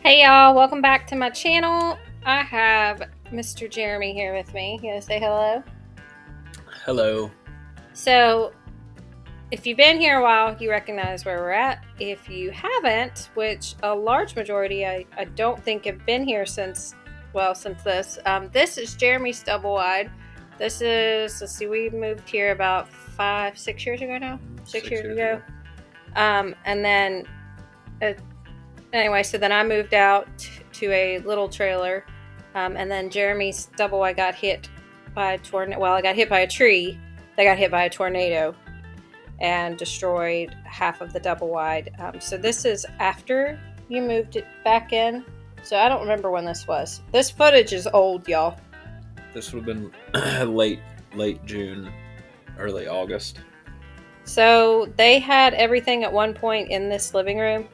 Hey y'all, welcome back to my channel. I have Mr. Jeremy here with me. You want to say hello? Hello. So, if you've been here a while, you recognize where we're at. If you haven't, which a large majority I don't think have been here since this. This is Jeremy's double wide. This is, let's see, we moved here about 6 years ago now? 6 years ago. And then anyway, so then I moved out to a little trailer, and then Jeremy's double I got hit by a tornado. Well, I got hit by a tree. They got hit by a tornado and destroyed half of the double wide. So this is after you moved it back in. So I don't remember when this was. This footage is old, y'all. This would have been late June, early August. So they had everything at one point in this living room.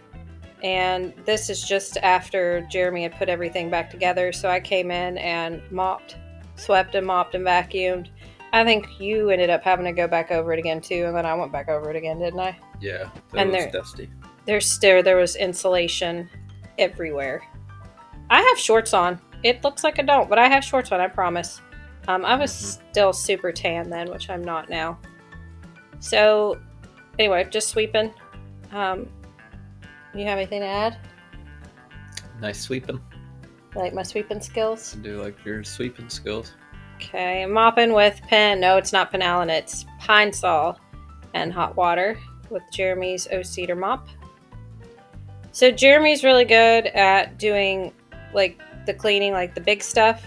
And this is just after Jeremy had put everything back together. So I came in and swept and mopped and vacuumed. I think you ended up having to go back over it again too. And then I went back over it again, didn't I? Yeah, that was dusty. There was insulation everywhere. I have shorts on. It looks like I don't, but I have shorts on, I promise. I was still super tan then, which I'm not now. So anyway, just sweeping. You have anything to add? Nice sweeping. Like my sweeping skills? I do like your sweeping skills. Okay, mopping with no, it's not Penalin, it's Pine Sol and hot water with Jeremy's O-Cedar mop. So Jeremy's really good at doing like the cleaning, like the big stuff.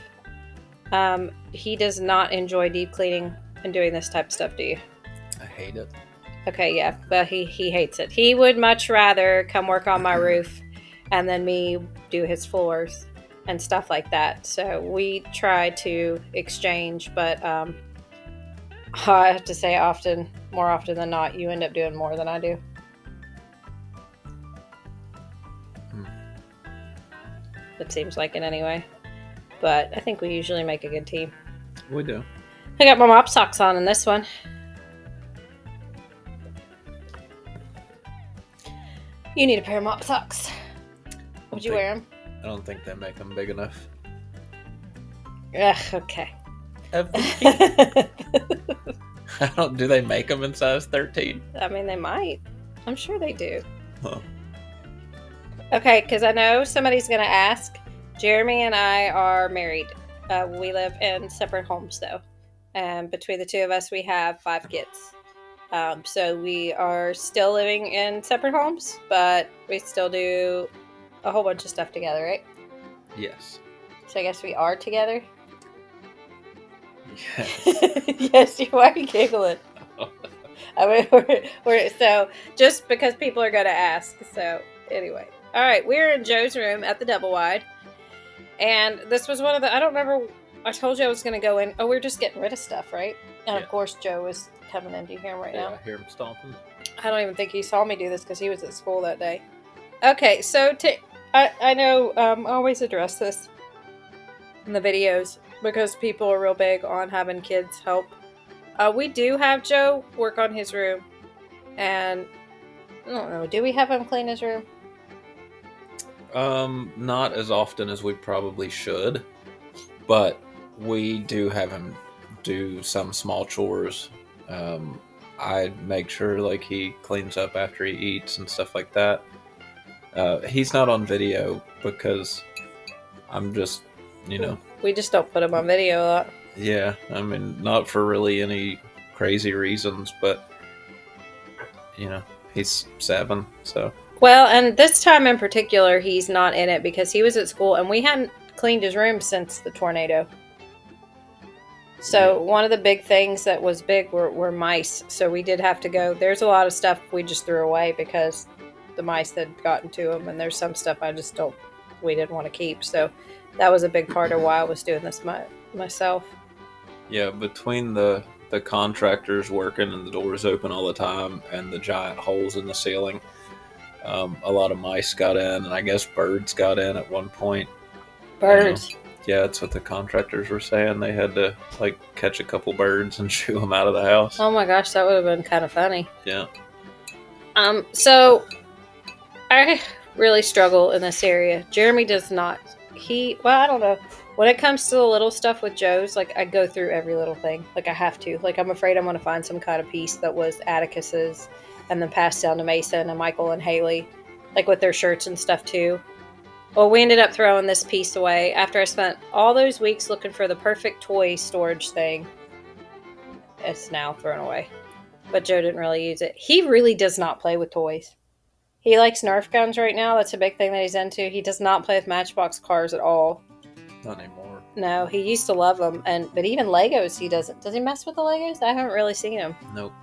He does not enjoy deep cleaning and doing this type of stuff, do you? I hate it. Okay, yeah, but he hates it. He would much rather come work on my roof and then me do his floors and stuff like that. So we try to exchange, but I have to say more often than not, you end up doing more than I do. It seems like it anyway. But I think we usually make a good team. We do. I got my mop socks on in this one. You need a pair of mop socks. Would you wear them? I don't think they make them big enough. Ugh, okay. Do they make them in size 13? I mean, they might. I'm sure they do. Huh. Okay, because I know somebody's going to ask. Jeremy and I are married. We live in separate homes, though. And between the two of us, we have 5 kids. So we are still living in separate homes, but we still do a whole bunch of stuff together, right? Yes. So I guess we are together? Yes. Yes, why are you giggling? I mean, we're so just because people are going to ask. So anyway. All right, we're in Joe's room at the double wide. And this was one of the, I don't remember, I told you I was going to go in. Oh, we're just getting rid of stuff, right? And Of course, Joe is coming in. Do you hear him right now? I hear him stomping. I don't even think he saw me do this because he was at school that day. Okay, so I know I always address this in the videos because people are real big on having kids help. We do have Joe work on his room. And I don't know, do we have him clean his room? Not as often as we probably should, but we do have him do some small chores. I make sure like he cleans up after he eats and stuff like that. He's not on video because I'm just, we just don't put him on video a lot. Yeah, I mean, not for really any crazy reasons, but he's 7, so. Well, and this time in particular, he's not in it because he was at school and we hadn't cleaned his room since the tornado. So one of the big things that was big were mice. So we did have to go. There's a lot of stuff we just threw away because the mice had gotten to them. And there's some stuff we didn't want to keep. So that was a big part of why I was doing this myself. Yeah, between the contractors working and the doors open all the time and the giant holes in the ceiling, a lot of mice got in, and I guess birds got in at one point. Birds? Yeah, that's what the contractors were saying. They had to catch a couple birds and shoo them out of the house. Oh my gosh, that would have been kind of funny. Yeah. So really struggle in this area. Jeremy does not. Well, I don't know. When it comes to the little stuff with Joe's, like I go through every little thing. Like I have to. Like I'm afraid I'm going to find some kind of piece that was Atticus's and then passed down to Mason and Michael and Haley, like with their shirts and stuff too. Well, we ended up throwing this piece away after I spent all those weeks looking for the perfect toy storage thing. It's now thrown away. But Joe didn't really use it. He really does not play with toys. He likes Nerf guns right now. That's a big thing that he's into. He does not play with Matchbox cars at all. Not anymore. No, he used to love them, but even Legos he doesn't. Does he mess with the Legos? I haven't really seen him. Nope.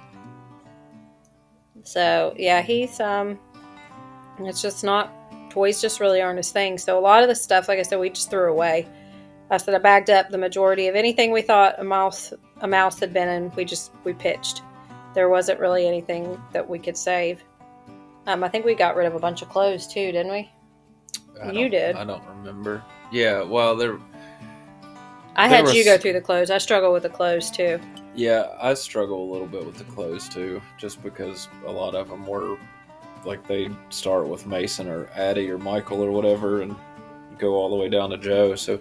So yeah, he's it's just not. Toys just really aren't his thing. So a lot of the stuff, like I said, we just threw away. I said I bagged up the majority of anything we thought a mouse had been in. We pitched. There wasn't really anything that we could save. I think we got rid of a bunch of clothes too, didn't we? You did. I don't remember. Yeah, well, I had you go through the clothes. I struggle with the clothes too. Yeah, I struggle a little bit with the clothes too, just because a lot of them were like they start with Mason or Addie or Michael or whatever and go all the way down to Joe. So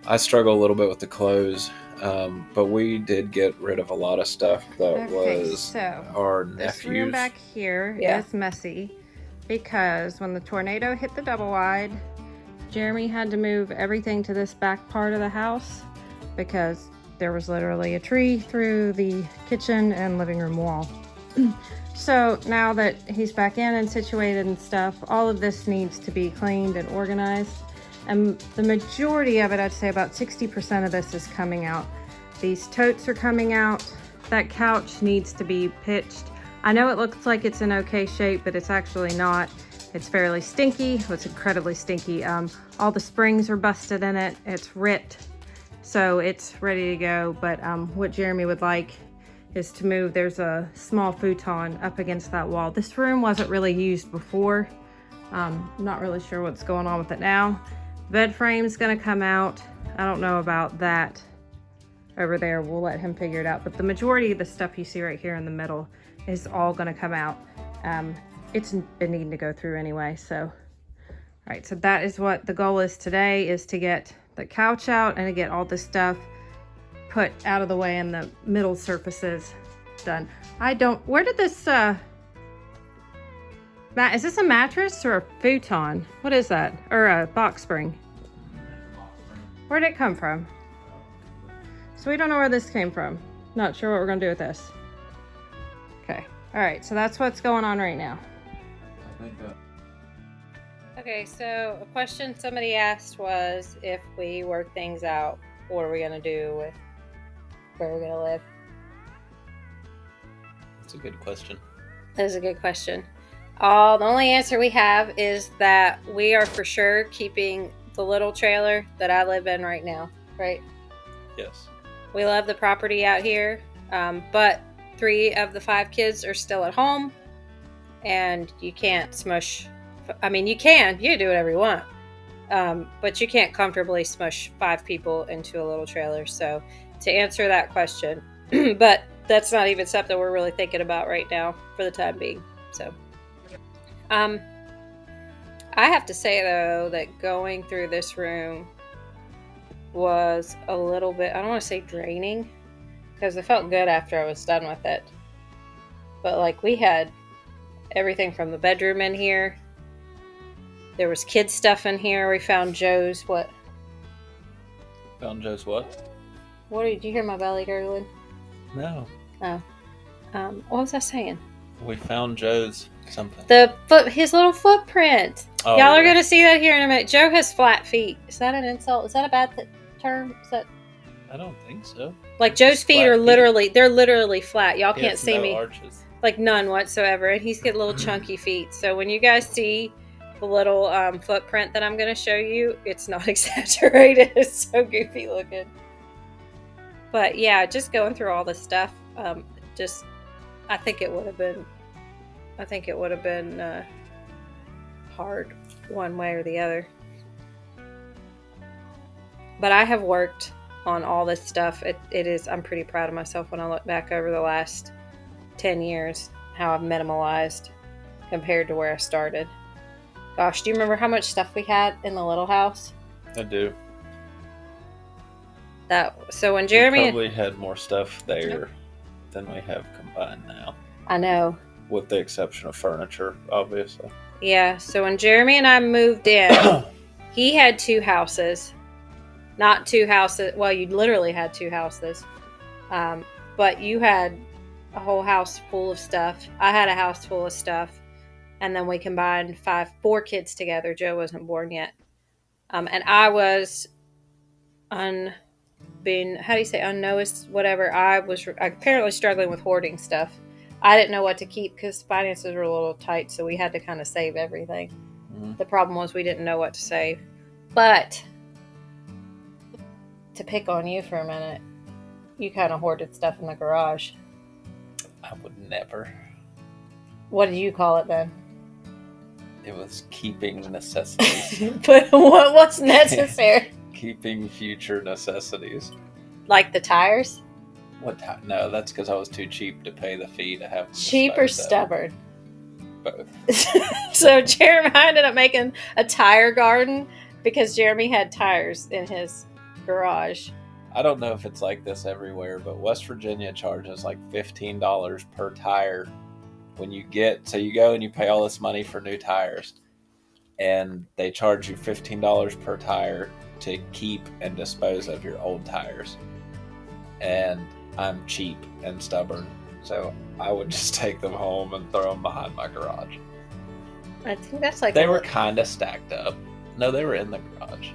I struggle a little bit with the clothes, but we did get rid of a lot of stuff that was our nephew's. This room back here is messy because when the tornado hit the double wide, Jeremy had to move everything to this back part of the house because there was literally a tree through the kitchen and living room wall. So now that he's back in and situated and stuff, all of this needs to be cleaned and organized. And the majority of it, I'd say about 60% of this is coming out. These totes are coming out. That couch needs to be pitched. I know it looks like it's in okay shape, but it's actually not. It's fairly stinky. It's incredibly stinky. All the springs are busted in it. It's ripped. So it's ready to go. But what Jeremy would like is to move. There's a small futon up against that wall. This room wasn't really used before. Not really sure what's going on with it now. Bed frame's gonna come out. I don't know about that over there. We'll let him figure it out. But the majority of the stuff you see right here in the middle is all gonna come out. It's been needing to go through anyway. So, all right, so that is what the goal is today, is to get the couch out and to get all this stuff put out of the way and the middle surfaces done. Where did this, is this a mattress or a futon? What is that? Or a box spring? Where did it come from? So we don't know where this came from. Not sure what we're gonna do with this. Okay, all right, so that's what's going on right now. Okay, so a question somebody asked was, if we work things out, what are we gonna do with where we're gonna live? That's a good question. That is a good question. The only answer we have is that we are for sure keeping the little trailer that I live in right now, right? Yes. We love the property out here, but 3 of the 5 kids are still at home, and you can't smush. I mean, you can do whatever you want, but you can't comfortably smush 5 people into a little trailer. So to answer that question, but that's not even something we're really thinking about right now for the time being. So I have to say though that going through this room was a little bit, I don't want to say draining, because it felt good after I was done with it, but like we had everything from the bedroom in here. There was kid stuff in here. We found Joe's what? Found Joe's what? What did you hear my belly gurgling? No. Oh. What was I saying? We found Joe's something. His little footprint. Oh, Y'all are gonna see that here in a minute. Joe has flat feet. Is that an insult? Is that a bad term? Is that? I don't think so. Like Joe's feet are they're literally flat. Y'all can't see no me. Arches. Like none whatsoever. And he's got little chunky feet. So when you guys see the little footprint that I'm gonna show you, it's not exaggerated. It's so goofy looking. But yeah, just going through all this stuff, I think it would have been hard one way or the other. But I have worked on all this stuff. I'm pretty proud of myself when I look back over the last 10 years, how I've minimalized compared to where I started. Gosh, do you remember how much stuff we had in the little house? I do. So when Jeremy... We probably had more stuff there than we have combined now. I know. With the exception of furniture, obviously. Yeah, so when Jeremy and I moved in, he had 2 houses. Not 2 houses. Well, you literally had 2 houses. But you had a whole house full of stuff. I had a house full of stuff. And then we combined 4 kids together. Joe wasn't born yet. And I was unnoticed, whatever. I was apparently struggling with hoarding stuff. I didn't know what to keep because finances were a little tight, so we had to kind of save everything. The problem was we didn't know what to save. But to pick on you for a minute, you kind of hoarded stuff in the garage. I would never. What did you call it then? It was keeping necessities. But what was necessary? Keeping future necessities. Like the tires? No, that's because I was too cheap to pay the fee to have them. Cheap or stubborn? Both. So Jeremy ended up making a tire garden because Jeremy had tires in his garage. I don't know if it's like this everywhere, but West Virginia charges like $15 per tire when you so you go and you pay all this money for new tires, and they charge you $15 per tire to keep and dispose of your old tires. And I'm cheap and stubborn, so I would just take them home and throw them behind my garage. I think that's like... They were kind of stacked up. No, they were in the garage.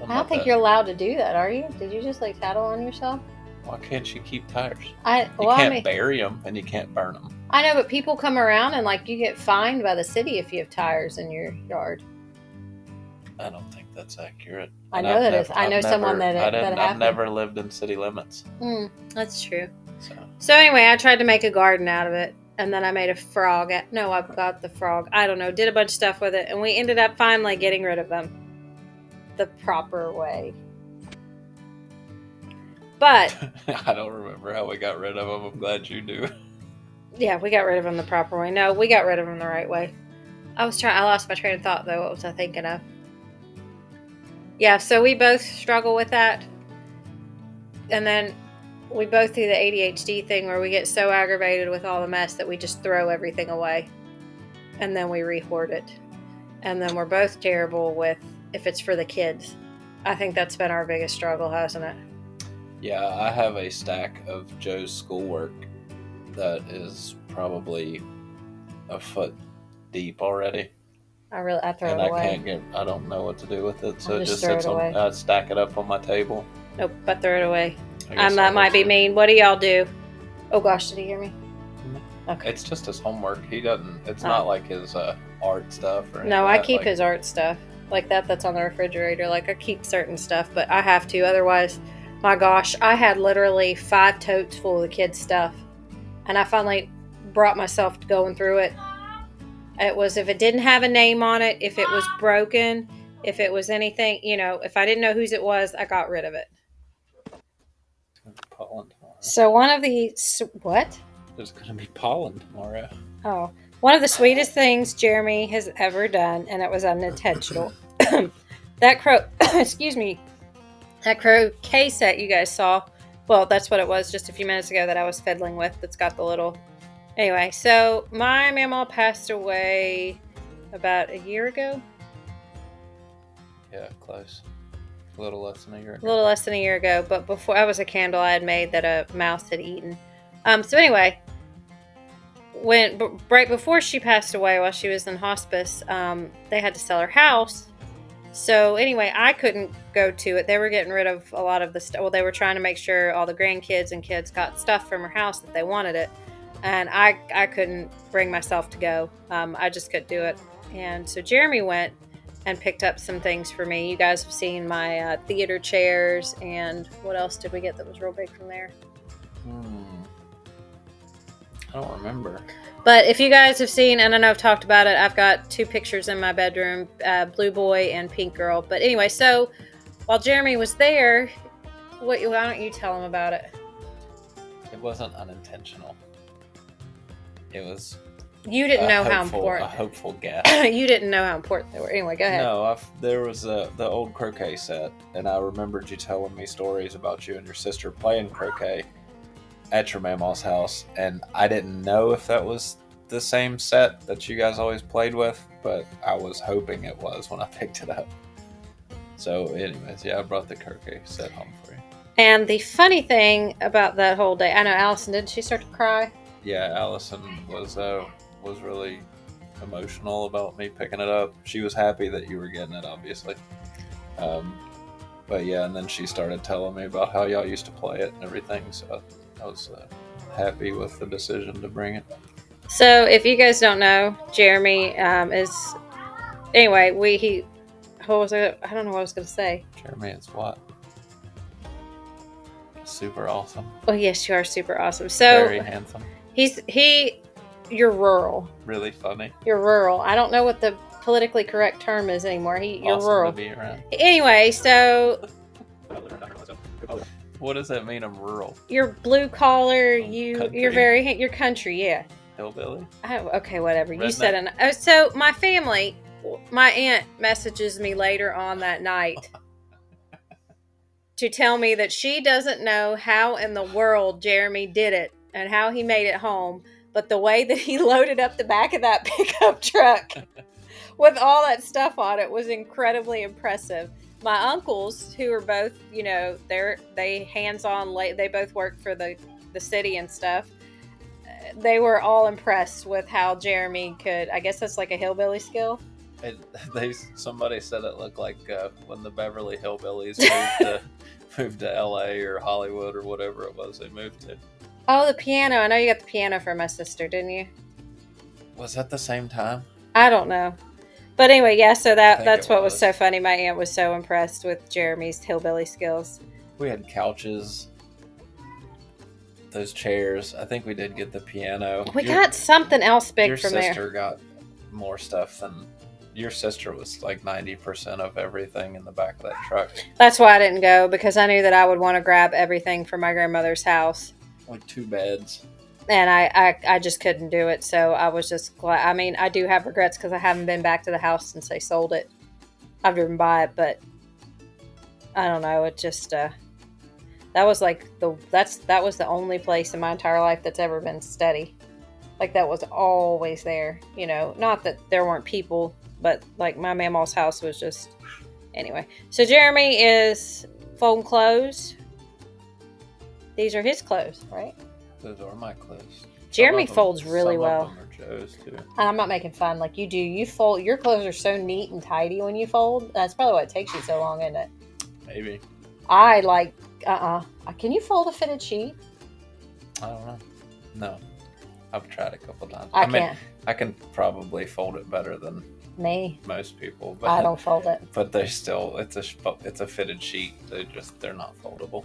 I don't think you're allowed to do that, are you? Did you just like tattle on yourself? Why can't you keep tires? You can't bury them and you can't burn them. I know, but people come around and like you get fined by the city if you have tires in your yard. I don't think that's accurate. I know that is. I know someone that happened. I've never lived in city limits. That's true. So anyway, I tried to make a garden out of it, and then I made a frog. I've got the frog. I don't know. Did a bunch of stuff with it, and we ended up finally getting rid of them the proper way. But I don't remember how we got rid of them. I'm glad you do. Yeah, we got rid of them the proper way. No, we got rid of them the right way. I lost my train of thought though. What was I thinking of? Yeah, so we both struggle with that. And then we both do the ADHD thing where we get so aggravated with all the mess that we just throw everything away. And then we re-hoard it. And then we're both terrible with if it's for the kids. I think that's been our biggest struggle, hasn't it? Yeah, I have a stack of Joe's schoolwork that is probably a foot deep already. I throw it away. I don't know what to do with it, so it just sits on. I stack it up on my table. Nope, I throw it away. That might be mean. What do y'all do? Oh gosh, did he hear me? Okay. It's just his homework. He doesn't. It's not like his art stuff or anything. No, I keep his art stuff like that's on the refrigerator. Like I keep certain stuff, but I have to. Otherwise, my gosh, I had literally 5 totes full of the kids' stuff, and I finally brought myself to going through it. It was if it didn't have a name on it, if it was broken, if it was anything, if I didn't know whose it was, I got rid of it. Pollen tomorrow. So one of the what? There's going to be pollen tomorrow. Oh, one of the sweetest things Jeremy has ever done, and it was unintentional. That excuse me, that croquet set you guys saw. Well, that's what it was just a few minutes ago that I was fiddling with. That's got the little. Anyway, so my mama passed away about a year ago. Yeah, close. A little less than a year ago. A little less than a year ago, but before I was a candle I had made that a mouse had eaten. So anyway, right before she passed away, while she was in hospice, they had to sell her house. So anyway, I couldn't go to it. They were getting rid of a lot of the stuff. Well, they were trying to make sure all the grandkids and kids got stuff from her house if they wanted it. And I couldn't bring myself to go. I just couldn't do it. And so Jeremy went and picked up some things for me. You guys have seen my theater chairs, and what else did we get that was real big from there? I don't remember. But if you guys have seen, and I know I've talked about it, I've got 2 pictures in my bedroom, Blue Boy and Pink Girl. But anyway, so while Jeremy was there, why don't you tell him about it? It wasn't unintentional. It was You didn't know how important. A hopeful guess. You didn't know how important they were. Anyway, go ahead. No, there was the old croquet set, and I remembered you telling me stories about you and your sister playing croquet at your mama's house, and I didn't know if that was the same set that you guys always played with, but I was hoping it was when I picked it up. So, anyways, yeah, I brought the croquet set home for you. And the funny thing about that whole day, I know Allison, didn't she start to cry? Yeah, Allison was really emotional about me picking it up. She was happy that you were getting it, obviously. But yeah, and then she started telling me about how y'all used to play it and everything. So I was happy with the decision to bring it. So if you guys don't know, Jeremy is anyway. What was I don't know what I was going to say. Jeremy is what? Super awesome. Oh yes, you are super awesome. So very handsome. You're rural. Really funny. You're rural. I don't know what the politically correct term is anymore. You're awesome rural. To be around. Anyway, so what does that mean? I'm rural. You're blue collar. You're country. Yeah. Hillbilly. Oh, okay, whatever. Redneck. You said so my family, my aunt messages me later on that night to tell me that she doesn't know how in the world Jeremy did it and how he made it home. But the way that he loaded up the back of that pickup truck with all that stuff on it was incredibly impressive. My uncles, who are both, they hands-on, they both work for the city and stuff. They were all impressed with how Jeremy could, I guess that's like a hillbilly skill. Somebody said it looked like when the Beverly Hillbillies moved to LA or Hollywood or whatever it was they moved to. Oh, the piano. I know you got the piano for my sister, didn't you? Was that the same time? I don't know. But anyway, yeah, so that's what was so funny. My aunt was so impressed with Jeremy's hillbilly skills. We had couches, those chairs. I think we did get the piano. We got something else big from there. Your sister got more stuff than... Your sister was like 90% of everything in the back of that truck. That's why I didn't go, because I knew that I would want to grab everything from my grandmother's house. Like 2 beds. And I just couldn't do it, so I was just glad. I mean, I do have regrets because I haven't been back to the house since they sold it. I've driven by it, but I don't know. It just that was the only place in my entire life that's ever been steady. Like that was always there. Not that there weren't people, but like my mama's house was just anyway. So Jeremy is folding clothes. These are his clothes, right? Those are my clothes. Jeremy folds really well. Some of them are Joe's too. I'm not making fun like you do. You fold. Your clothes are so neat and tidy when you fold. That's probably why it takes you so long, isn't it? Maybe. I like. Can you fold a fitted sheet? I don't know. No, I've tried a couple times. I can't. I can probably fold it better than me. Most people, but I don't fold it. But they're still. It's a fitted sheet. They're not foldable.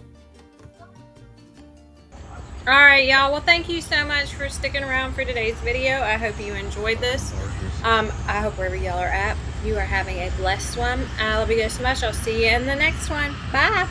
All right, y'all. Well, thank you so much for sticking around for today's video. I hope you enjoyed this. I hope wherever y'all are at, you are having a blessed one. I love you guys so much. I'll see you in the next one. Bye.